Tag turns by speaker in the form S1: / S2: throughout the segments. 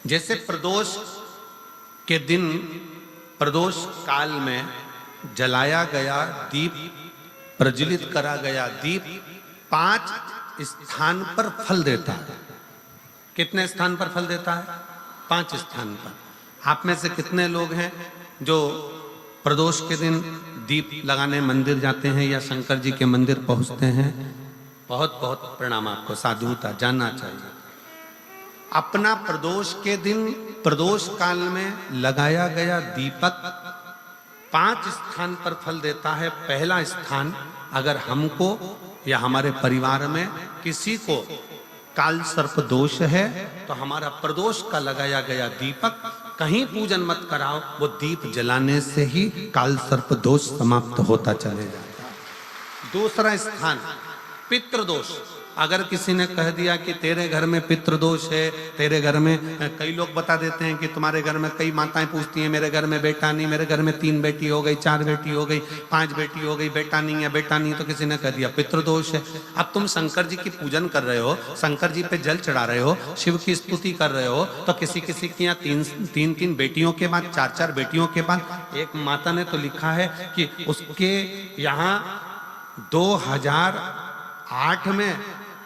S1: जैसे प्रदोष के दिन, प्रदोष काल में जलाया गया दीप, प्रज्वलित करा गया दीप 5 स्थान पर फल देता है। कितने स्थान पर फल देता है? 5 स्थान पर। आप में से कितने लोग हैं जो प्रदोष के दिन दीप लगाने मंदिर जाते हैं या शंकर जी के मंदिर पहुंचते हैं? बहुत बहुत प्रणाम आपको, साधुता जानना चाहिए। अपना प्रदोष के दिन, प्रदोष काल में लगाया गया दीपक 5 स्थान पर फल देता है। पहला स्थान, अगर हमको या हमारे परिवार में किसी को काल सर्प दोष है तो हमारा प्रदोष का लगाया गया दीपक कहीं पूजन मत कराओ, वो दीप जलाने से ही काल सर्प दोष समाप्त होता चले जाता है। दूसरा स्थान, पितृदोष। अगर किसी ने कह दिया कि तेरे घर में पितृदोष है, तेरे घर में, कई लोग बता देते हैं कि तुम्हारे घर में, कई माताएं पूछती हैं मेरे घर में बेटा नहीं, मेरे घर में 3 बेटी हो गई, 4 बेटी हो गई, 5 बेटी हो गई, बेटा नहीं है, बेटा नहीं, तो किसी ने कह दिया पितृदोष है। अब तुम शंकर जी की पूजन कर रहे हो, शंकर जी पे जल चढ़ा रहे हो, शिव की स्तुति कर रहे हो, तो किसी किसी की यहाँ 3 बेटियों के बाद, 4 बेटियों के बाद, एक माता ने तो लिखा है कि उसके यहाँ 2008 में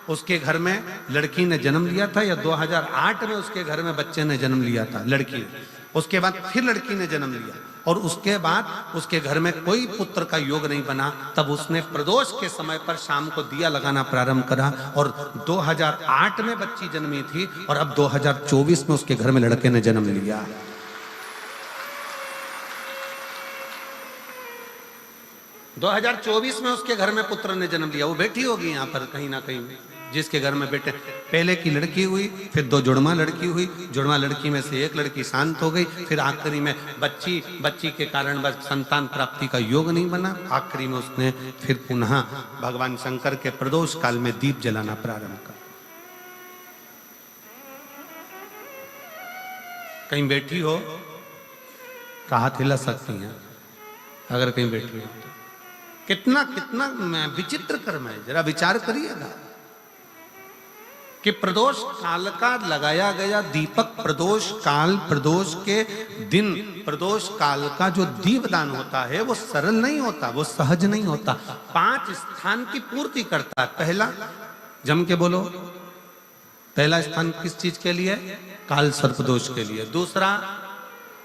S1: उसके घर में लड़की ने जन्म लिया था, या 2008 में उसके घर में बच्चे ने जन्म लिया था, लड़की ने। उसके बाद फिर लड़की ने जन्म लिया और उसके बाद उसके घर में कोई पुत्र का योग नहीं बना। तब उसने प्रदोष के समय पर शाम को दिया लगाना प्रारंभ करा और 2008 में बच्ची जन्मी थी और अब 2024 में उसके घर में लड़के ने जन्म लिया। दो 2024 में उसके घर में पुत्र ने जन्म लिया। वो बेटी होगी यहाँ पर कहीं ना कहीं, जिसके घर में बेटे, पहले की लड़की हुई, फिर 2 जुड़वा लड़की हुई, जुड़वा लड़की में से एक लड़की शांत हो गई, फिर आखिरी में बच्ची के कारण बस संतान प्राप्ति का योग नहीं बना। आखिरी में उसने फिर पुनः भगवान शंकर के प्रदोष काल में दीप जलाना प्रारंभ कर। कहीं बैठी हो तो हाथ हिला सकती हैं, अगर कहीं बैठी हो। कितना कितना विचित्र कर्म है, जरा विचार करिएगा कि प्रदोष काल का लगाया गया दीपक, प्रदोष काल, प्रदोष के दिन, प्रदोष काल का जो दीपदान होता है वो सरल नहीं होता, वो सहज नहीं होता। 5 स्थान की पूर्ति करता है। पहला, जम के बोलो, पहला स्थान किस चीज के लिए? काल सर्पदोष के लिए। दूसरा,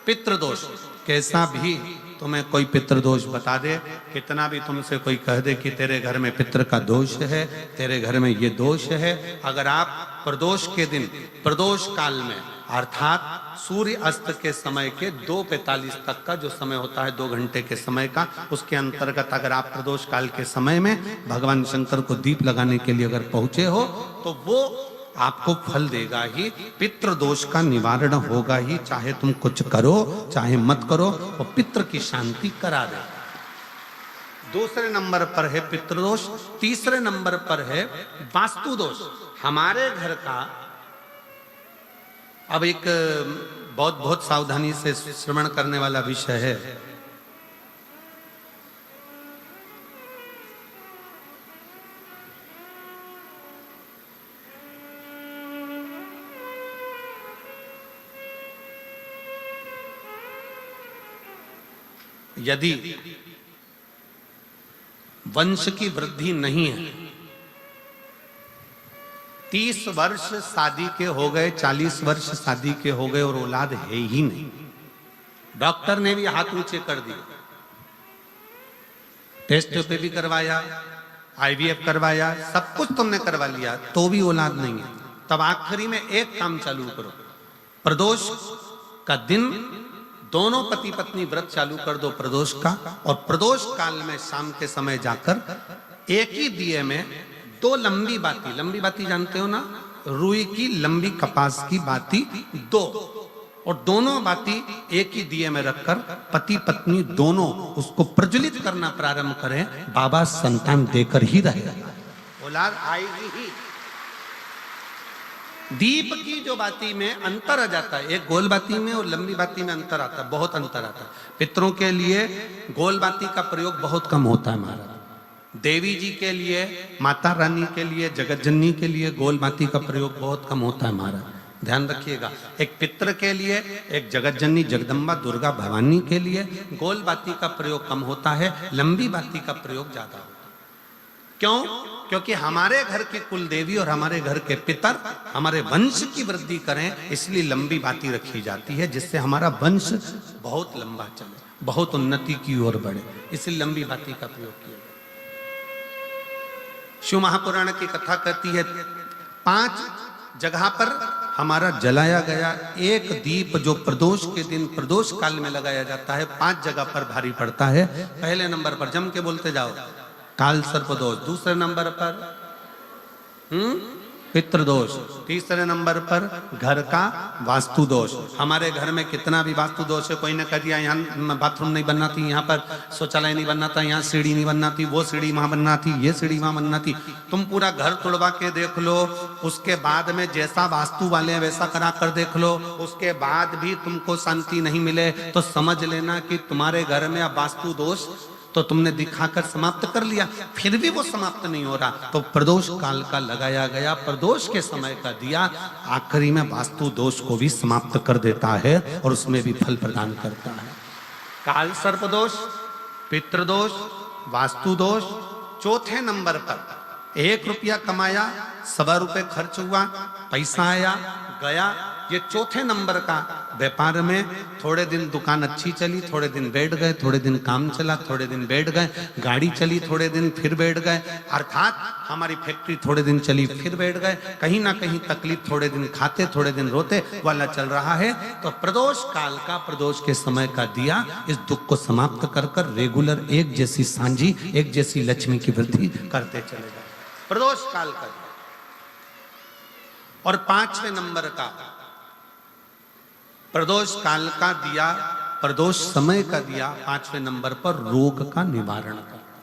S1: पितृदोष। कैसा भी तुम्हें कोई पितृदोष बता दे, कितना भी तुमसे कोई कह दे कि तेरे घर में पितृ का दोष है, तेरे घर में ये दोष है, अगर आप प्रदोष के दिन, प्रदोष काल में, अर्थात सूर्य अस्त के समय के 2:45 तक का जो समय होता है, 2 घंटे के समय का, उसके अंतर्गत अगर आप प्रदोष काल के समय में भगवान शंकर को दीप लगाने के लिए अगर पहुंचे हो तो वो आपको फल देगा ही, पितृ दोष का निवारण होगा ही। चाहे तुम कुछ करो चाहे मत करो, वो पितृ की शांति करा दे। दूसरे नंबर पर है पितृदोष। तीसरे नंबर पर है वास्तु दोष। हमारे घर का, अब एक बहुत सावधानी से श्रवण करने वाला विषय है। यदि वंश की वृद्धि नहीं है, 30 वर्ष शादी के हो गए, 40 वर्ष शादी के हो गए और औलाद है ही नहीं, डॉक्टर ने भी हाथ ऊंचे कर दिए, टेस्ट पे भी करवाया, IVF करवाया, सब कुछ तुमने करवा लिया, तो भी औलाद नहीं है, तब आखिरी में एक काम चालू करो। प्रदोष का दिन दोनों पति पत्नी व्रत चालू कर दो प्रदोष का, और प्रदोष काल में शाम के समय जाकर एक ही दिए में 2 लंबी बाती जानते हो ना, रुई की लंबी कपास की बाती 2, और दोनों बाती एक ही दिए में रखकर पति पत्नी दोनों उसको प्रज्वलित करना प्रारंभ करें। बाबा संतान देकर ही रहेगा, औलाद आएगी ही। दीप की जो बाती में अंतर आ जाता है, एक गोल बाती में और लंबी बाती में अंतर आता है, बहुत अंतर आता है। पितरों के लिए गोल बाती का प्रयोग बहुत कम होता है महाराज। देवी जी के लिए, माता रानी के लिए, जगत जननी के लिए गोल बाती का प्रयोग बहुत कम होता है महाराज। ध्यान रखिएगा। एक पितृ के लिए, एक जगत जननी जगदम्बा दुर्गा भवानी के लिए गोल बाती का प्रयोग कम होता है, लंबी बाती का प्रयोग ज्यादा होता है। क्यों? क्योंकि हमारे घर की कुल देवी और हमारे घर के पितर हमारे वंश की वृद्धि करें, इसलिए लंबी बाती रखी जाती है, जिससे हमारा वंश बहुत लंबा चले, बहुत उन्नति की ओर बढ़े, इसलिए लंबी बाती का प्रयोग किया। शिव महापुराण की कथा कहती है 5 जगह पर हमारा जलाया गया एक दीप जो प्रदोष के दिन प्रदोष काल में लगाया जाता है, 5 जगह पर भारी पड़ता है। पहले नंबर पर जम के बोलते जाओ, काल सर्पदोष। दूसरे नंबर पर पितृदोष। तीसरे नंबर पर घर का वास्तु दोष। हमारे घर में कितना भी वास्तु दोष है, कोई ने कह दिया यहाँ बाथरूम नहीं बनना थी, यहाँ पर शौचालय नहीं बनना था, यहाँ सीढ़ी नहीं बनना थी, वो सीढ़ी वहां बनना थी, ये सीढ़ी वहां बनना थी। तुम पूरा घर तुड़वा के देख लो, उसके बाद में जैसा वास्तु वाले हैं वैसा करा कर देख लो, उसके बाद भी तुमको शांति नहीं मिले तो समझ लेना कि तुम्हारे घर में अब वास्तु दोष तो तुमने दिखाकर समाप्त कर लिया, फिर भी वो समाप्त नहीं हो रहा, तो प्रदोष काल का लगाया गया प्रदोष के समय का दिया आखिरी में वास्तु दोष को भी समाप्त कर देता है और उसमें भी फल प्रदान करता है। काल सर्प दोष, पितृदोष, वास्तु दोष। चौथे नंबर पर 1 रुपया कमाया, 1.25 रुपये खर्च हुआ, पैसा आया गया। ये चौथे नंबर का व्यापार में थोड़े दिन दुकान अच्छी चली, थोड़े दिन बैठ गए, थोड़े दिन काम चला, थोड़े दिन बैठ गए, गाड़ी चली थोड़े दिन फिर बैठ गए, अर्थात हमारी फैक्ट्री थोड़े दिन चली फिर बैठ गए, कहीं ना कहीं तकलीफ, थोड़े दिन खाते थोड़े दिन रोते वाला चल रहा है। तो प्रदोष काल का, प्रदोष के समय का दिया इस दुख को समाप्त कर कर रेगुलर एक जैसी सांझी, एक जैसी लक्ष्मी की वृद्धि करते चले जाए, प्रदोष काल का। और 5वें नंबर का प्रदोष काल का दिया, प्रदोष समय का दिया 5वें नंबर पर रोग का निवारण करता,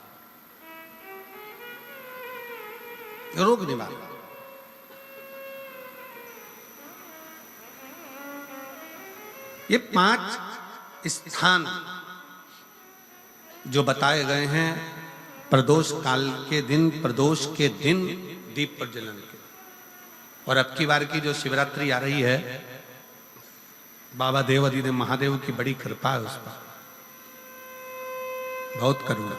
S1: रोग निवारण। ये 5 स्थान जो बताए गए हैं प्रदोष काल के दिन, प्रदोष के दिन दीप प्रज्वलन के। और अब की बार की जो शिवरात्रि आ रही है, बाबा देव अधिदेव महादेव की बड़ी कृपा है उस पर, बहुत करुणा।